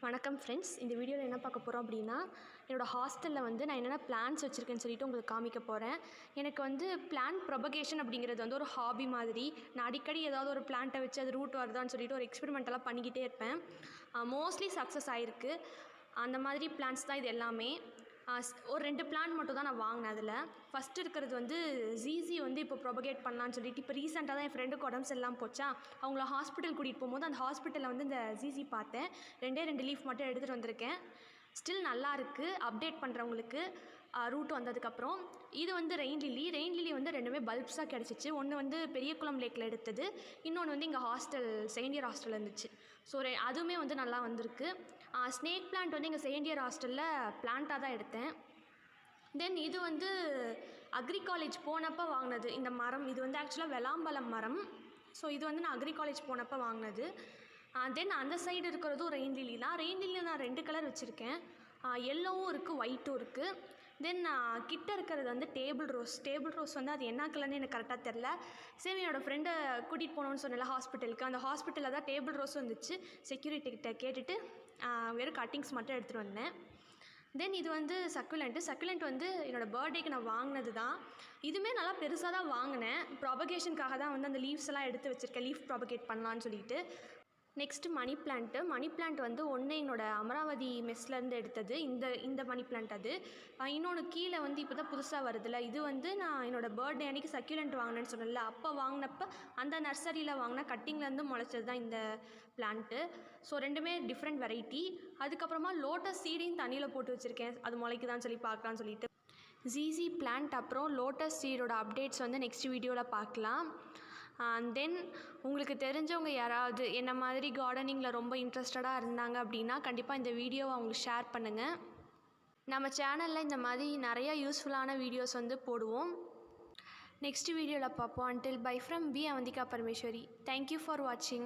வணக்கம் ஃப்ரெண்ட்ஸ். இந்த வீடியோவில் என்ன பார்க்க போகிறோம் அப்படின்னா, என்னோடய ஹாஸ்டலில் வந்து நான் என்னென்ன பிளான்ஸ் வச்சுருக்கேன்னு சொல்லிட்டு உங்களுக்கு காமிக்க போகிறேன். எனக்கு வந்து பிளான்ட் ப்ரொபகேஷன் அப்படிங்கிறது வந்து ஒரு ஹாபி மாதிரி. நான் அடிக்கடி ஏதாவது ஒரு பிளான்ட்டை வச்சு அது ரூட் வருதான்னு சொல்லிட்டு ஒரு எக்ஸ்பெரிமெண்டெல்லாம் பண்ணிக்கிட்டே இருப்பேன். மோஸ்ட்லி சக்ஸஸ் ஆகிருக்கு. அந்த மாதிரி பிளான்ஸ் தான் இது எல்லாமே. ஒரு 2 பிளான்ட் மட்டும் தான் நான் வாங்கினேன். அதில் ஃபஸ்ட்டு இருக்கிறது வந்து ஜீசி வந்து இப்போ ப்ரொபகேட் பண்ணலான்னு சொல்லிட்டு இப்போ ரீசெண்டாக தான் என் ஃப்ரெண்டுக்கு உடம்பு சரியில்லாமல் போச்சா, அவங்கள ஹாஸ்பிட்டல் கூட்டிகிட்டு போகும்போது அந்த ஹாஸ்பிட்டலில் வந்து இந்த ஜீசி பார்த்தேன். 2 லீஃப் மட்டும் எடுத்துகிட்டு வந்திருக்கேன். ஸ்டில் நல்லா இருக்குது. அப்டேட் பண்ணுறவங்களுக்கு ரூட் வந்ததுக்கப்புறம். இது வந்து ரெயின் லில்லி வந்து 2மே பல்ப்ஸாக கிடச்சிச்சு. ஒன்று வந்து பெரியகுளம் லேக்கில் எடுத்தது, இன்னொன்று வந்து இங்கே செகண்ட் இயர் ஹாஸ்டலில் இருந்துச்சு. ஸோ அதுவுமே வந்து நல்லா வந்திருக்கு. ஸ்னேக் பிளான்ட் வந்து எங்கள் செகண்ட் இயர் ஹாஸ்டலில் பிளான்ட்டாக தான் எடுத்தேன். தென் இது வந்து அக்ரி காலேஜ் போனப்போ வாங்கினது இந்த மரம். இது வந்து ஆக்சுவலாக வெளாம்பழம் மரம். ஸோ இது வந்து நான் அக்ரி காலேஜ் போனப்போ வாங்கினது. தென் அந்த சைடு இருக்கிறதும் ரெயின் லில்லி தான். ரெயின் லில்லியில் நான் 2 கலர் வச்சுருக்கேன். எல்லோவும் இருக்குது, ஒயிட்டும் இருக்குது. தென் கிட்ட இருக்கிறது வந்து டேபிள் ரோஸ் வந்து அது என்ன கலர்னு எனக்கு கரெக்டாக தெரில. சரி, என்னோடய ஃப்ரெண்டை கூட்டிகிட்டு போனோன்னு சொன்னல ஹாஸ்பிட்டலுக்கு, அந்த ஹாஸ்பிட்டலில் தான் டேபிள் ரோஸும் வந்துச்சு. செக்யூரிட்டிகிட்ட கேட்டுட்டு வெறும் கட்டிங்ஸ் மட்டும் எடுத்துகிட்டு வந்தேன். தென் இது வந்து சக்குலண்ட் வந்து என்னோடய பர்த்டேக்கு நான் வாங்கினது தான். இதுவுமே நல்லா பெருசாக தான் வாங்கினேன். ப்ராபகேஷனுக்காக தான் வந்து அந்த லீவ்ஸ் எல்லாம் எடுத்து வச்சுருக்கேன், லீஃப் ப்ராபகேட் பண்ணலான்னு சொல்லிட்டு. நெக்ஸ்ட்டு மணி பிளான்ட் வந்து ஒன்று என்னோடய அமராவதி மெஸ்லேருந்து எடுத்தது. இந்த மணி பிளான்ட் அது. இன்னொன்று கீழே வந்து இப்போ தான் புதுசாக வருதுல்ல, இது வந்து நான் என்னோடய பர்த்டே அன்றைக்கி சக்யூலண்ட் வாங்கினேன்னு சொன்னேன்ல, அப்போ வாங்கினப்போ அந்த நர்சரியில் வாங்கின கட்டிங்லேருந்து முளைச்சது தான் இந்த பிளான்ட்டு. ஸோ 2மே டிஃப்ரெண்ட் வெரைட்டி. அதுக்கப்புறமா லோட்டஸ் சீடையும் தண்ணியில் போட்டு வச்சுருக்கேன், அது முளைக்குதான்னு சொல்லி பார்க்கலான்னு சொல்லிட்டு. ஜீசி பிளான்ட் அப்புறம் லோட்டஸ் சீடோட அப்டேட்ஸ் வந்து நெக்ஸ்ட் வீடியோவில் பார்க்கலாம். தென் உங்களுக்கு தெரிஞ்சவங்க யாராவது என்ன மாதிரி கார்டனிங்கில் ரொம்ப இன்ட்ரெஸ்டடாக இருந்தாங்க அப்படின்னா கண்டிப்பாக இந்த வீடியோவை அவங்களுக்கு ஷேர் பண்ணுங்கள். நம்ம சேனலில் இந்த மாதிரி நிறையா யூஸ்ஃபுல்லான வீடியோஸ் வந்து போடுவோம். நெக்ஸ்ட் வீடியோவில் பார்ப்போம். Until bye from B. Avantika Parmeshwari. Thank you for watching.